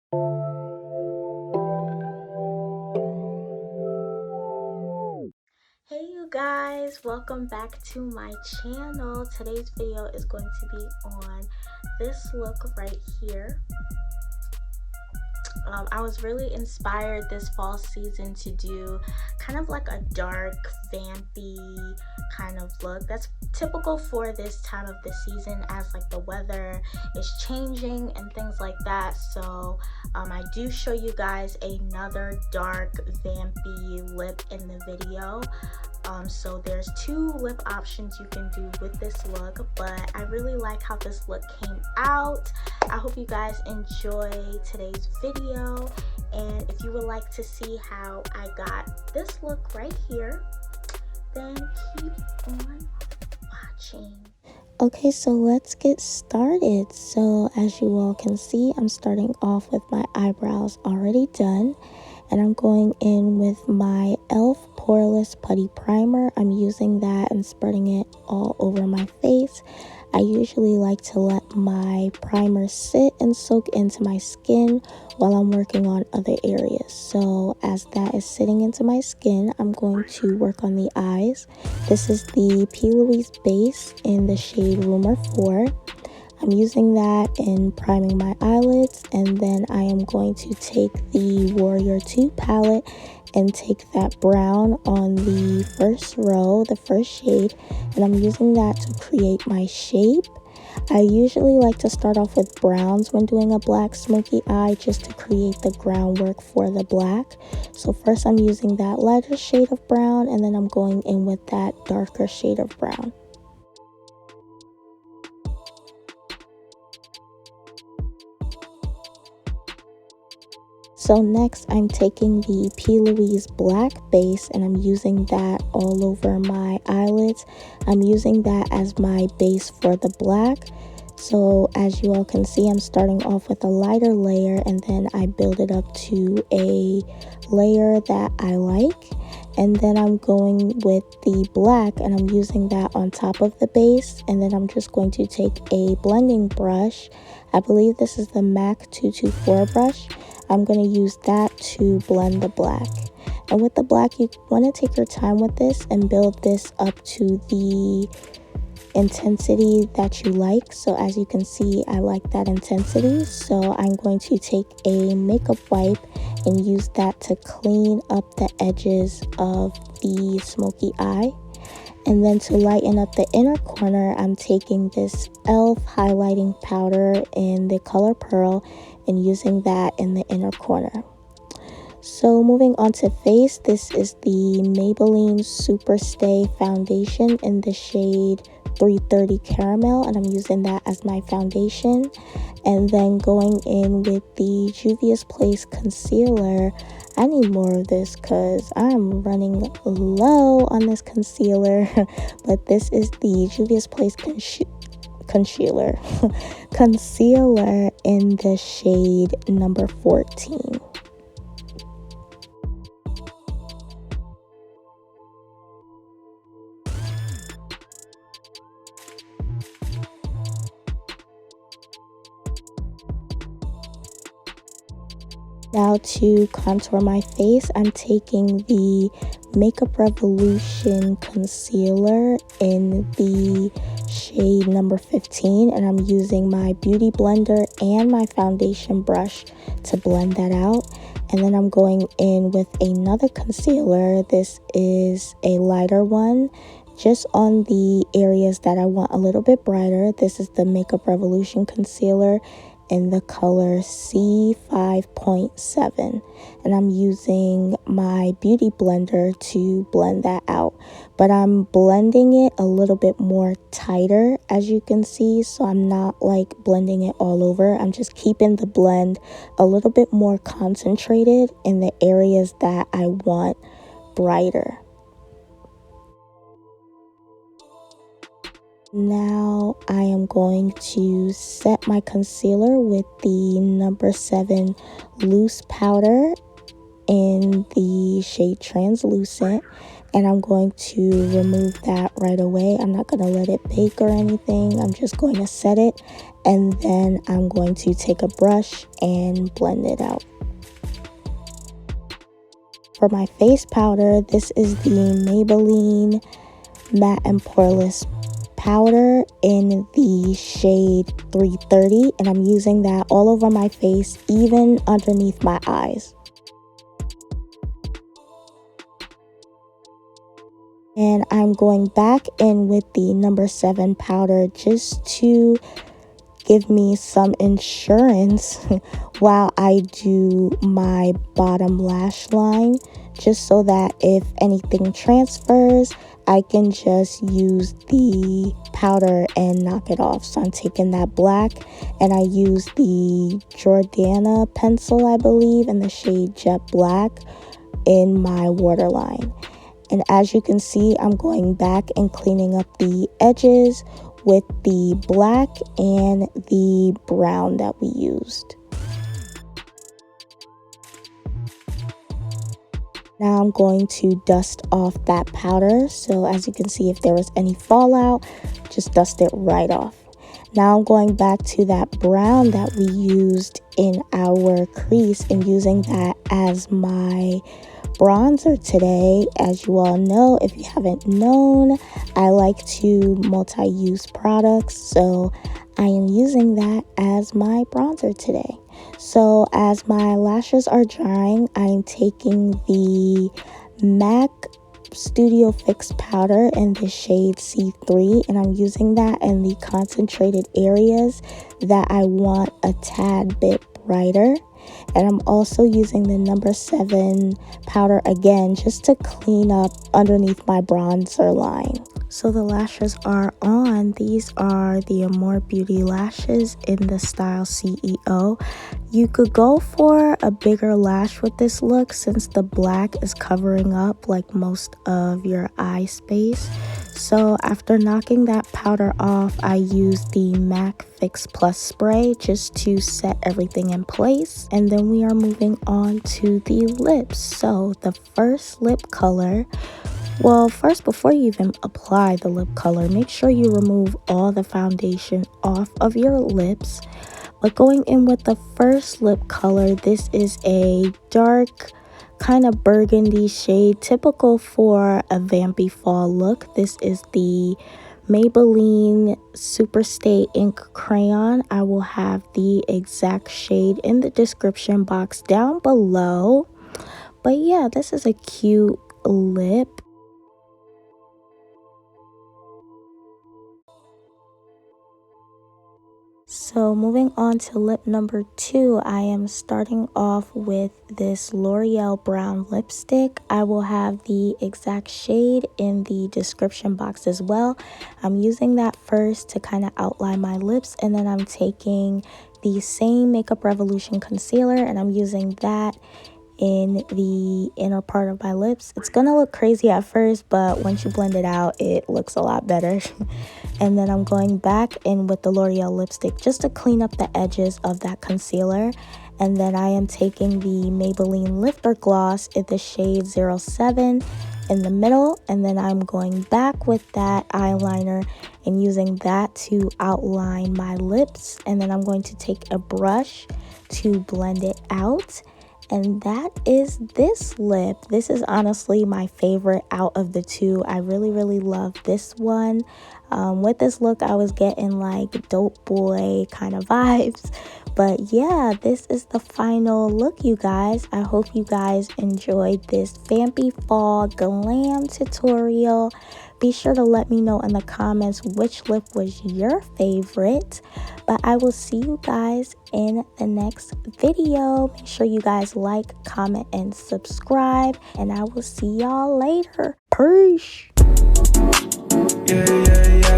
Hey you guys, welcome back to my channel. Today's video is going to be on this look right here. I was really inspired this fall season to do kind of like a dark, vampy kind of look. That's typical for this time of the season as like the weather is changing and things like that. So I do show you guys another dark, vampy lip in the video. So there's two lip options you can do with this look, but I really like how this look came out. I hope you guys enjoy today's video, and if you would like to see how I got this look right here, then keep on watching. Okay, so let's get started. So as you all can see, I'm starting off with my eyebrows already done, and I'm going in with my e.l.f. poreless putty primer. I'm using that and spreading it all over my face. I usually like to let my primer sit and soak into my skin while I'm working on other areas. So as that is sitting into my skin, I'm going to work on the eyes. This is the Plouise base in the shade Rumor 4. I'm using that in priming my eyelids, and then I am going to take the Warrior 2 palette and take that brown on the first row, the first shade, and I'm using that to create my shape. I usually like to start off with browns when doing a black smoky eye just to create the groundwork for the black. So first I'm using that lighter shade of brown, and then I'm going in with that darker shade of brown. So next I'm taking the Plouise black base and I'm using that all over my eyelids. I'm using that as my base for the black. So as you all can see, I'm starting off with a lighter layer and then I build it up to a layer that I like. And then I'm going with the black and I'm using that on top of the base. And then I'm just going to take a blending brush. I believe this is the MAC 224 brush. I'm going to use that to blend the black. And with the black, you want to take your time with this and build this up to the intensity that you like. So as you can see, I like that intensity. So I'm going to take a makeup wipe and use that to clean up the edges of the smoky eye. And then to lighten up the inner corner, I'm taking this e.l.f. highlighting powder in the color Pearl and using that in the inner corner. So moving on to face, this is the Maybelline Superstay foundation in the shade 330 Caramel, and I'm using that as my foundation. And then going in with the Juvias Place concealer. I need more of this because I'm running low on this concealer, but this is the Juvias Place concealer in the shade number 14. Now to contour my face, I'm taking the Makeup Revolution concealer in the shade number 15, and I'm using my beauty blender and my foundation brush to blend that out. And then I'm going in with another concealer. This is a lighter one, just on the areas that I want a little bit brighter. This is the Makeup Revolution concealer in the color C5.7, and I'm using my beauty blender to blend that out, but I'm blending it a little bit more tighter, as you can see, so I'm not like blending it all over. I'm just keeping the blend a little bit more concentrated in the areas that I want brighter. Now I am going to set my concealer with the number 7 loose powder in the shade Translucent, and I'm going to remove that right away. I'm not going to let it bake or anything. I'm just going to set it, and then I'm going to take a brush and blend it out. For my face powder, this is the Maybelline Matte and Poreless powder in the shade 330, and I'm using that all over my face, even underneath my eyes. And I'm going back in with the number 7 powder just to give me some insurance while I do my bottom lash line, just so that if anything transfers, I can just use the powder and knock it off. So I'm taking that black, and I use the Jordana pencil, I believe, in the shade Jet Black in my waterline. And as you can see, I'm going back and cleaning up the edges with the black and the brown that we used. Now I'm going to dust off that powder. So as you can see, if there was any fallout, just dust it right off. Now I'm going back to that brown that we used in our crease and using that as my bronzer today. As you all know, if you haven't known, I like to multi-use products, so I am using that as my bronzer today. So as my lashes are drying, I'm taking the MAC Studio Fix powder in the shade C3, and I'm using that in the concentrated areas that I want a tad bit brighter. And I'm also using the number 7 powder again, just to clean up underneath my bronzer line. So the lashes are on. These are the Amore Beauty lashes in the style C.E.O. You could go for a bigger lash with this look, since the black is covering up like most of your eye space. So after knocking that powder off, I used the MAC Fix Plus spray just to set everything in place. And then we are moving on to the lips. So the first lip color, well, first, before you even apply the lip color, make sure you remove all the foundation off of your lips. But going in with the first lip color, this is a dark kind of burgundy shade, typical for a Vampy Fall look. This is the Maybelline Superstay Ink Crayon. I will have the exact shade in the description box down below. But yeah, this is a cute lip. So moving on to lip number 2, I am starting off with this L'Oreal brown lipstick. I will have the exact shade in the description box as well. I'm using that first to kind of outline my lips, and then I'm taking the same Makeup Revolution concealer and I'm using that in the inner part of my lips. It's gonna look crazy at first, but once you blend it out, it looks a lot better. And then I'm going back in with the L'Oreal lipstick just to clean up the edges of that concealer. And then I am taking the Maybelline Lifter Gloss in the shade 07 in the middle, and then I'm going back with that eyeliner and using that to outline my lips. And then I'm going to take a brush to blend it out. And that is this lip. This is honestly my favorite out of the two. I really love this one. With this look, I was getting like dope boy kind of vibes. But yeah, this is the final look, you guys. I hope you guys enjoyed this Vampy Fall Glam tutorial. Be sure to let me know in the comments which lip was your favorite. But I will see you guys in the next video. Make sure you guys like, comment, and subscribe. And I will see y'all later. Peace. Yeah.